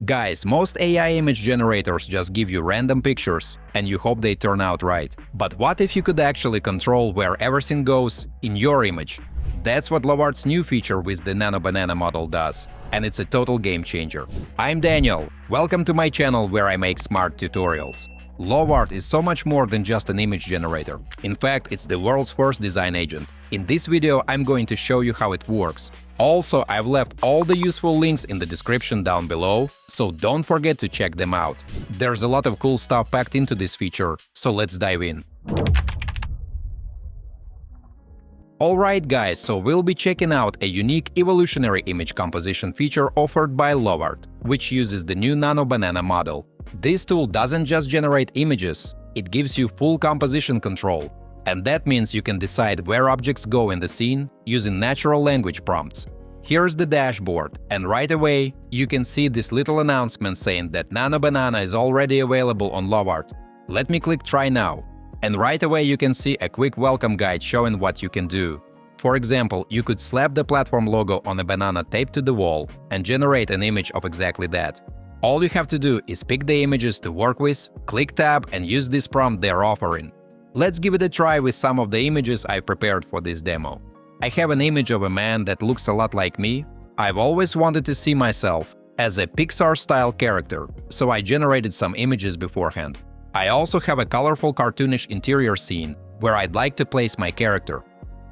Guys, most AI image generators just give you random pictures, and you hope they turn out right. But what if you could actually control where everything goes in your image? That's what Lovart's new feature with the Nano Banana model does, and it's a total game changer. I'm Daniel. Welcome to my channel where I make smart tutorials. Lovart is so much more than just an image generator. In fact, it's the world's first design agent. In this video, I'm going to show you how it works. Also, I've left all the useful links in the description down below, so don't forget to check them out. There's a lot of cool stuff packed into this feature, so let's dive in. Alright guys, so we'll be checking out a unique evolutionary image composition feature offered by Lovart, which uses the new Nano Banana model. This tool doesn't just generate images, it gives you full composition control. And that means you can decide where objects go in the scene using natural language prompts. Here's the dashboard, and right away you can see this little announcement saying that Nano Banana is already available on Lovart. Let me click Try Now. And right away you can see a quick welcome guide showing what you can do. For example, you could slap the platform logo on a banana taped to the wall and generate an image of exactly that. All you have to do is pick the images to work with, click Tab and use this prompt they're offering. Let's give it a try with some of the images I've prepared for this demo. I have an image of a man that looks a lot like me. I've always wanted to see myself as a Pixar-style character, so I generated some images beforehand. I also have a colorful cartoonish interior scene where I'd like to place my character.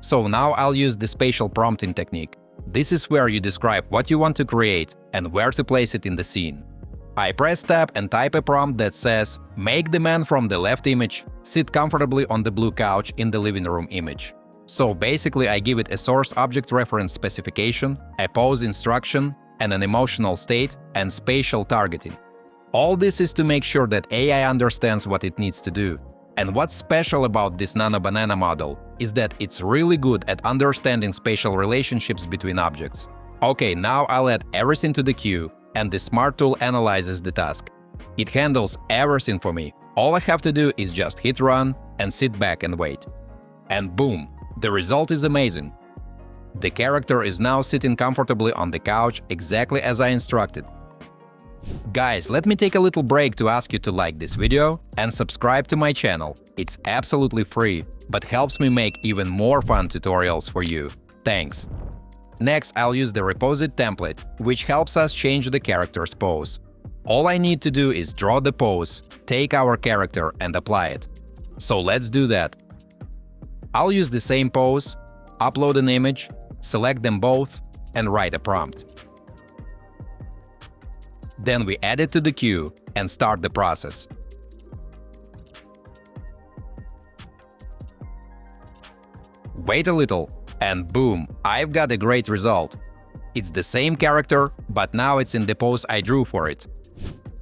So now I'll use the spatial prompting technique. This is where you describe what you want to create and where to place it in the scene. I press Tab and type a prompt that says, "Make the man from the left image sit comfortably on the blue couch in the living room image." So basically I give it a source object reference specification, a pose instruction, and an emotional state, and spatial targeting. All this is to make sure that AI understands what it needs to do. And what's special about this Nano Banana model is that it's really good at understanding spatial relationships between objects. Okay, now I'll add everything to the queue, and the smart tool analyzes the task. It handles everything for me. All I have to do is just hit run and sit back and wait. And boom, the result is amazing. The character is now sitting comfortably on the couch exactly as I instructed. Guys, let me take a little break to ask you to like this video and subscribe to my channel. It's absolutely free, but helps me make even more fun tutorials for you. Thanks! Next, I'll use the Reposed template, which helps us change the character's pose. All I need to do is draw the pose, take our character and apply it. So let's do that. I'll use the same pose, upload an image, select them both, and write a prompt. Then we add it to the queue and start the process. Wait a little, and boom, I've got a great result. It's the same character, but now it's in the pose I drew for it.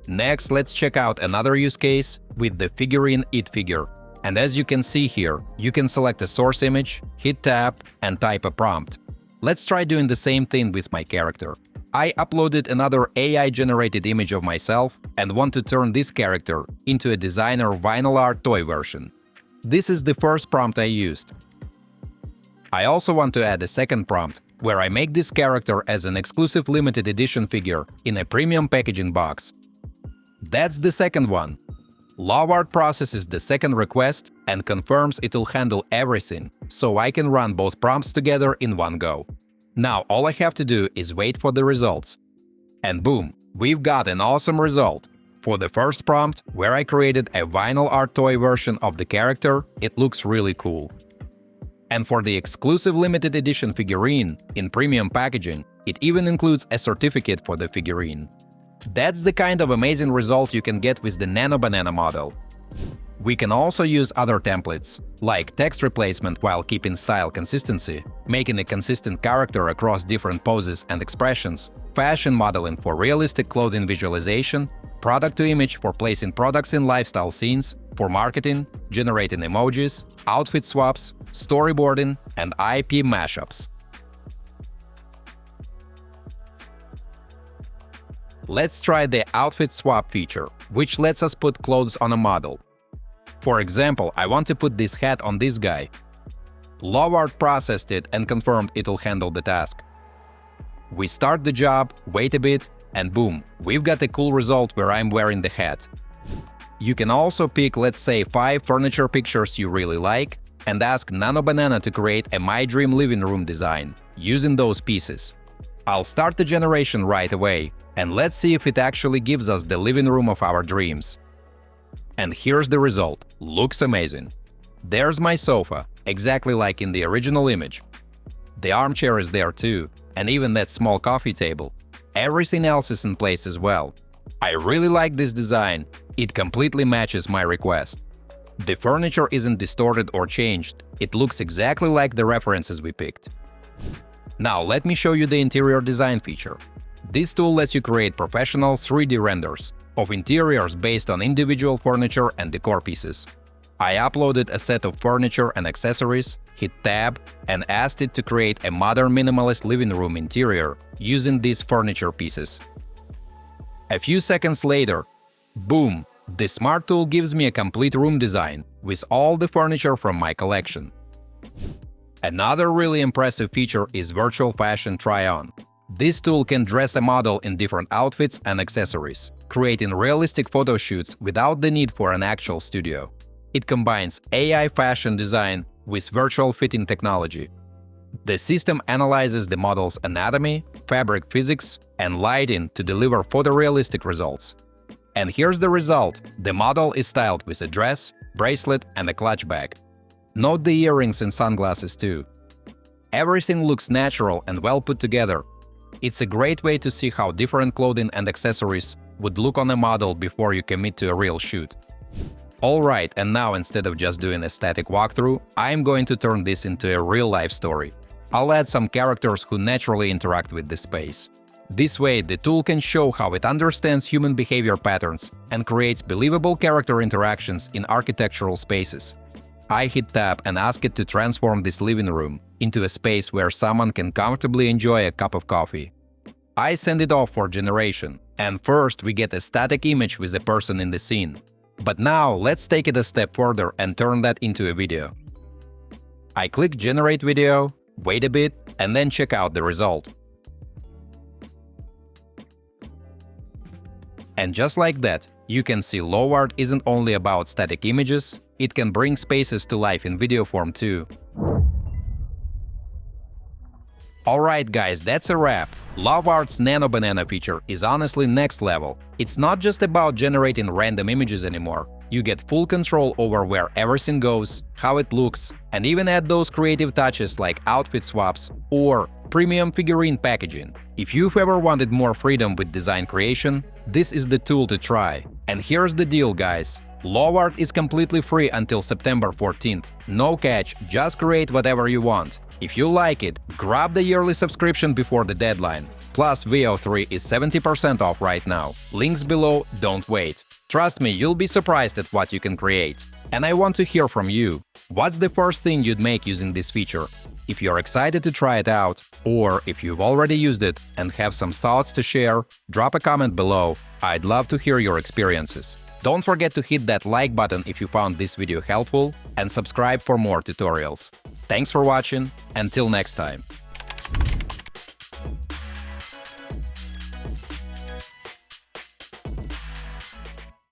Next, let's check out another use case with the figurine It figure. And as you can see here, you can select a source image, hit Tab, and type a prompt. Let's try doing the same thing with my character. I uploaded another AI-generated image of myself and want to turn this character into a designer vinyl art toy version. This is the first prompt I used. I also want to add a second prompt, where I make this character as an exclusive limited edition figure in a premium packaging box. That's the second one. Lovart processes the second request and confirms it'll handle everything, so I can run both prompts together in one go. Now all I have to do is wait for the results. And boom, we've got an awesome result. For the first prompt, where I created a vinyl art toy version of the character, it looks really cool. And for the exclusive limited edition figurine in premium packaging, it even includes a certificate for the figurine. That's the kind of amazing result you can get with the Nano Banana model. We can also use other templates, like text replacement while keeping style consistency, making a consistent character across different poses and expressions, fashion modeling for realistic clothing visualization, product to image for placing products in lifestyle scenes, for marketing, generating emojis, outfit swaps, storyboarding, and IP mashups. Let's try the outfit swap feature, which lets us put clothes on a model. For example, I want to put this hat on this guy. Lovart processed it and confirmed it'll handle the task. We start the job, wait a bit, and boom, we've got a cool result where I'm wearing the hat. You can also pick, let's say, 5 furniture pictures you really like and ask Nano Banana to create a My Dream living room design using those pieces. I'll start the generation right away, and let's see if it actually gives us the living room of our dreams. And here's the result. Looks amazing. There's my sofa, exactly like in the original image. The armchair is there too, and even that small coffee table. Everything else is in place as well. I really like this design. It completely matches my request. The furniture isn't distorted or changed. It looks exactly like the references we picked. Now let me show you the interior design feature. This tool lets you create professional 3D renders of interiors based on individual furniture and decor pieces. I uploaded a set of furniture and accessories, hit Tab, and asked it to create a modern minimalist living room interior using these furniture pieces. A few seconds later, boom! The smart tool gives me a complete room design with all the furniture from my collection. Another really impressive feature is Virtual Fashion Try-On. This tool can dress a model in different outfits and accessories, creating realistic photo shoots without the need for an actual studio. It combines AI fashion design with virtual fitting technology. The system analyzes the model's anatomy, fabric physics, and lighting to deliver photorealistic results. And here's the result. The model is styled with a dress, bracelet, and a clutch bag. Note the earrings and sunglasses too. Everything looks natural and well put together. It's a great way to see how different clothing and accessories would look on a model before you commit to a real shoot. Alright, and now instead of just doing a static walkthrough, I'm going to turn this into a real-life story. I'll add some characters who naturally interact with the space. This way, the tool can show how it understands human behavior patterns and creates believable character interactions in architectural spaces. I hit Tab and ask it to transform this living room into a space where someone can comfortably enjoy a cup of coffee. I send it off for generation, and first we get a static image with a person in the scene. But now let's take it a step further and turn that into a video. I click Generate Video, wait a bit, and then check out the result. And just like that, you can see Lovart isn't only about static images, it can bring spaces to life in video form too. Alright guys, that's a wrap. Lovart's Nano Banana feature is honestly next level. It's not just about generating random images anymore. You get full control over where everything goes, how it looks, and even add those creative touches like outfit swaps or premium figurine packaging. If you've ever wanted more freedom with design creation, this is the tool to try. And here's the deal, guys. Lovart is completely free until September 14th. No catch, just create whatever you want. If you like it, grab the yearly subscription before the deadline. Plus, VO3 is 70% off right now. Links below, don't wait. Trust me, you'll be surprised at what you can create. And I want to hear from you. What's the first thing you'd make using this feature? If you're excited to try it out, or if you've already used it and have some thoughts to share, drop a comment below. I'd love to hear your experiences. Don't forget to hit that like button if you found this video helpful and subscribe for more tutorials. Thanks for watching, until next time.